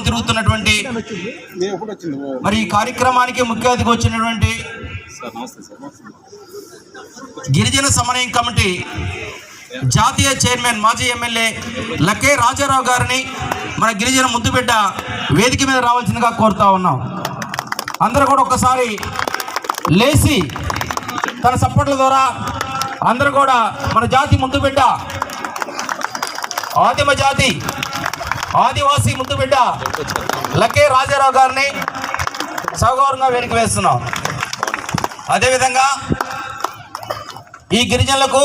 తిరుగుతున్నటువంటి మరి ఈ కార్యక్రమానికి ముఖ్య అతిథిగా వచ్చినటువంటి గిరిజన సమన్వయం కమిటీ జాతీయ చైర్మన్ మాజీ ఎమ్మెల్యే లకే రాజారావు గారిని మన గిరిజన ముద్దుబిడ్డ వేదిక మీద రావాల్సిందిగా కోరుతా ఉన్నాం. అందరూ కూడా ఒక్కసారి లేచి తన సపోర్ట్ల ద్వారా అందరూ కూడా మన జాతి ముద్దుబిడ్డ ఆదిమ జాతి ఆదివాసీ ముద్దుబిడ్డ లకే రాజారావు గారిని సగౌరవంగా వేదిక వేస్తున్నాం. అదేవిధంగా ఈ గిరిజనులకు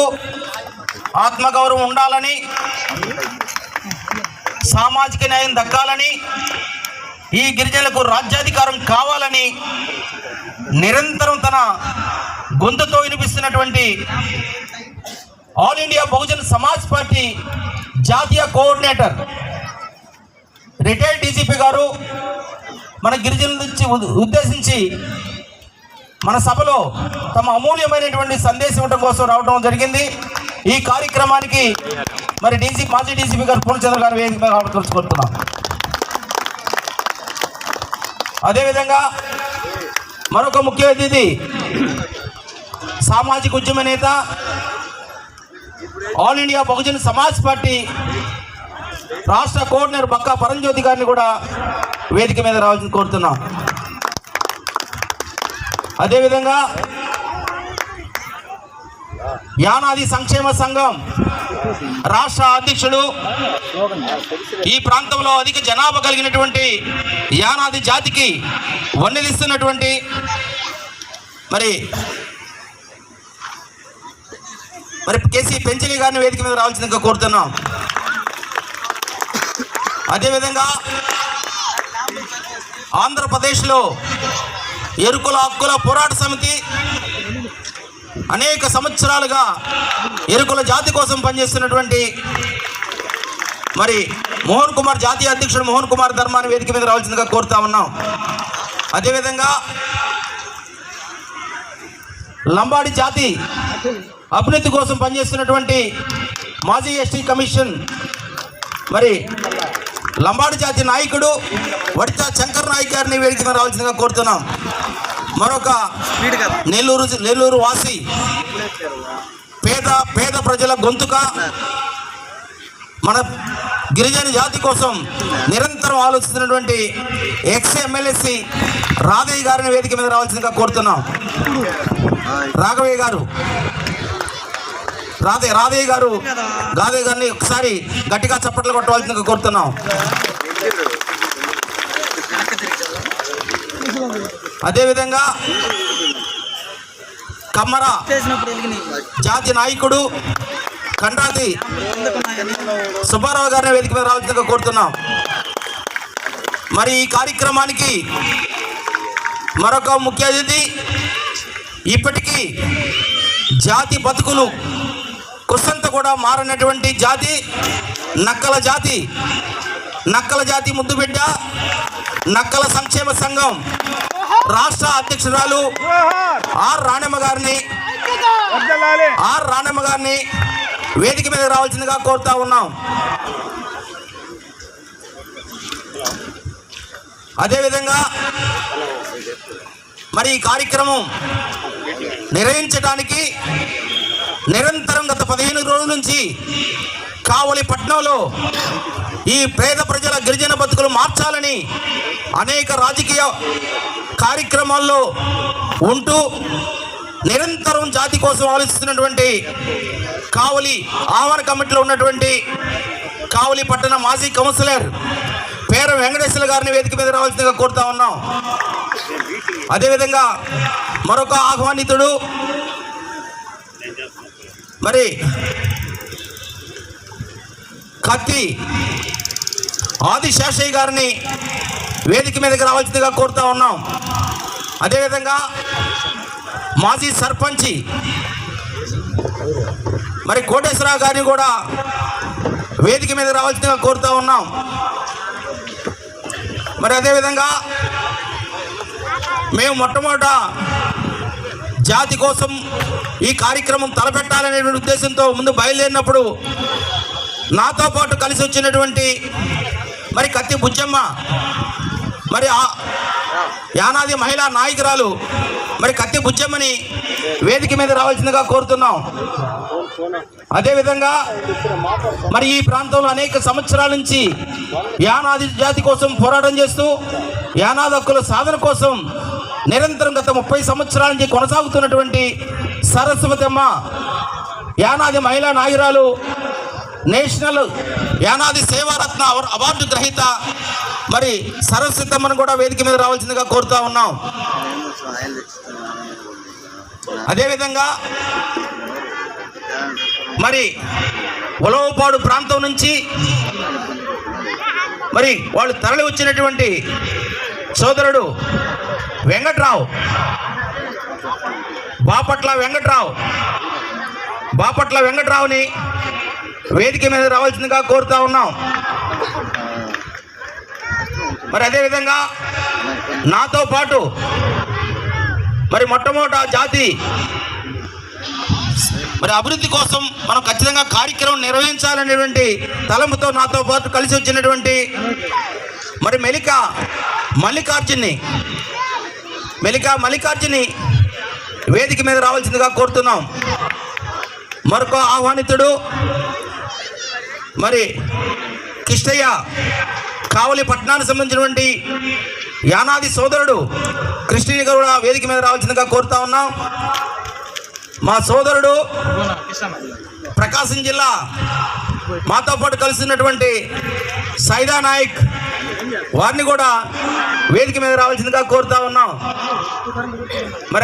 ఆత్మగౌరవం ఉండాలని, సామాజిక న్యాయం దక్కాలని, ఈ గిరిజనులకు రాజ్యాధికారం కావాలని నిరంతరం తన గొంతుతో వినిపిస్తున్నటువంటి all India Bahujan Samaj party జాతీయ కోఆర్డినేటర్ రిటైర్డ్ డీజీపీ గారు మన గిరిజనుల నుంచి ఉద్దేశించి మన సభలో తమ అమూల్యమైనటువంటి సందేశం ఇవ్వడం కోసం రావడం జరిగింది. ఈ కార్యక్రమానికి మరి మాజీ డీజీపీ గారు పూర్ణచంద్ర గారు వేదిక ఆహ్వానించుకుంటున్నాం. అదేవిధంగా మరొక ముఖ్య అతిథి సామాజిక ఉద్యమ నేత all India Bahujan Samaj party రాష్ట్ర కోఆర్డినేటర్ బక్కా పరంజ్యోతి గారిని కూడా వేదిక మీద రావాల్సింది కోరుతున్నాం. అదేవిధంగా యానాది సంక్షేమ సంఘం రాష్ట్ర అధ్యక్షుడు, ఈ ప్రాంతంలో అధిక జనాభా కలిగినటువంటి యానాది జాతికి వన్నెలిస్తున్నటువంటి మరి కేసీ పెంచలి గారిని వేదిక మీద రావాల్సిందిగా కోరుతున్నాం. అదేవిధంగా ఆంధ్రప్రదేశ్లో ఎరుకుల హక్కుల పోరాట సమితి అనేక సంవత్సరాలుగా ఎరుకుల జాతి కోసం పనిచేస్తున్నటువంటి మరి మోహన్ కుమార్, జాతీయ అధ్యక్షుడు మోహన్ కుమార్ ధర్మాన్ని వేదిక మీద రావాల్సిందిగా కోరుతా ఉన్నాం. అదేవిధంగా లంబాడి జాతి అభివృద్ధి కోసం పనిచేస్తున్నటువంటి మాజీ ఎస్టీ కమిషన్ మరి లంబాడి జాతి నాయకుడు వడితా శంకర్ నాయక్ గారిని వేదిక మీద రావాల్సిందిగా కోరుతున్నాం. మరొక నెల్లూరు వాసి పేద ప్రజల గొంతుక, మన గిరిజన జాతి కోసం నిరంతరం ఆలోచిస్తున్నటువంటి ఎక్స్ ఎమ్మెల్యేసి రాధయ్య గారిని వేదిక మీద రావాల్సిందిగా కోరుతున్నాం. రాఘవయ్య గారు రాధయ్య గారిని ఒకసారి గట్టిగా చప్పట్లు కొట్టవలసిందిగా కోరుతున్నాం. అదేవిధంగా కమ్మర జాతి నాయకుడు కండ్రాతి సుబ్బారావు గారిని వేదిక మీద రావాల్సిందిగా కోరుతున్నాం. మరి ఈ కార్యక్రమానికి మరొక ముఖ్య అతిథి, ఇప్పటికీ జాతి బతుకులు కుసంత కూడా మారినటువంటి జాతి నక్కల జాతి ముద్దుబిడ్డ నక్కల సంక్షేమ సంఘం రాష్ట్ర అధ్యక్షురాలు ఆర్ రాణమ్మ గారిని వేదిక మీద రావాల్సిందిగా కోరుతా ఉన్నాం. అదేవిధంగా మరి ఈ కార్యక్రమం నిర్వహించడానికి నిరంతరం గత 15 రోజుల నుంచి కావలి పట్నంలో ఈ పేద ప్రజల గిరిజన బతుకులు మార్చాలని అనేక రాజకీయ కార్యక్రమాల్లో ఉంటూ నిరంతరం జాతి కోసం ఆలోచిస్తున్నటువంటి కావలి ఆహ్వాన కమిటీలో ఉన్నటువంటి కావలి పట్టణ మాజీ కౌన్సిలర్ పేర వెంకటేశ్వర గారిని వేదిక మీద రావాల్సిందిగా కోరుతా ఉన్నాం. అదేవిధంగా మరొక ఆహ్వానితుడు మరి కత్తి ఆదిశేషయ్య గారిని వేదిక మీదకి రావాల్సిందిగా కోరుతా ఉన్నాం. అదేవిధంగా మాజీ సర్పంచి మరి కోటేశ్వరరావు గారిని కూడా వేదిక మీద రావాల్సిందిగా కోరుతా ఉన్నాం. మరి అదేవిధంగా మేము మొట్టమొదట జాతి కోసం ఈ కార్యక్రమం తలపెట్టాలనే ఉద్దేశంతో ముందు బయలుదేరినప్పుడు నాతో పాటు కలిసి వచ్చినటువంటి మరి కత్తి బుజ్జమ్మ, మరి యానాది మహిళా నాయకురాలు మరి కత్తి బుజ్జమ్మని వేదిక మీద రావాల్సిందిగా కోరుతున్నాం. అదేవిధంగా మరి ఈ ప్రాంతంలో అనేక సంవత్సరాల నుంచి యానాది జాతి కోసం పోరాటం చేస్తూ యానాది హక్కుల సాధన కోసం నిరంతరం గత 30 సంవత్సరాల నుంచి కొనసాగుతున్నటువంటి సరస్వతమ్మ యానాది మహిళా నాయకురాలు, నేషనల్ యానాది సేవారత్న అవార్డు గ్రహీత మరి సరస్వతమ్మను కూడా వేదిక మీద రావాల్సిందిగా కోరుతా ఉన్నాం. అదేవిధంగా మరి ఉలవపాడు ప్రాంతం నుంచి మరి వాళ్ళు తరలి వచ్చినటువంటి సోదరుడు వెంకట్రావు, బాపట్ల వెంకట్రావుని వేదిక మీద రావాల్సిందిగా కోరుతా ఉన్నాం. మరి అదేవిధంగా నాతో పాటు మరి మొట్టమొదట జాతి మరి అభివృద్ధి కోసం మనం ఖచ్చితంగా కార్యక్రమం నిర్వహించాలనేటువంటి తలంపుతో నాతో పాటు కలిసి వచ్చినటువంటి మరి మెలికా మల్లికార్జుని వేదిక మీద రావాల్సిందిగా కోరుతున్నాం. మరొక ఆహ్వానితుడు మరి కిష్టయ్య, కావలి పట్టణానికి సంబంధించినటువంటి యానాది సోదరుడు కృష్ణయ్య గారు కూడా వేదిక మీద రావాల్సిందిగా కోరుతా ఉన్నాం. మా సోదరుడు ప్రకాశం జిల్లా మాతో పాటు కలిసినటువంటి సైదా నాయక్, వారిని కూడా వేదిక మీద రావాల్సిందిగా కోరుతా ఉన్నాం. మరి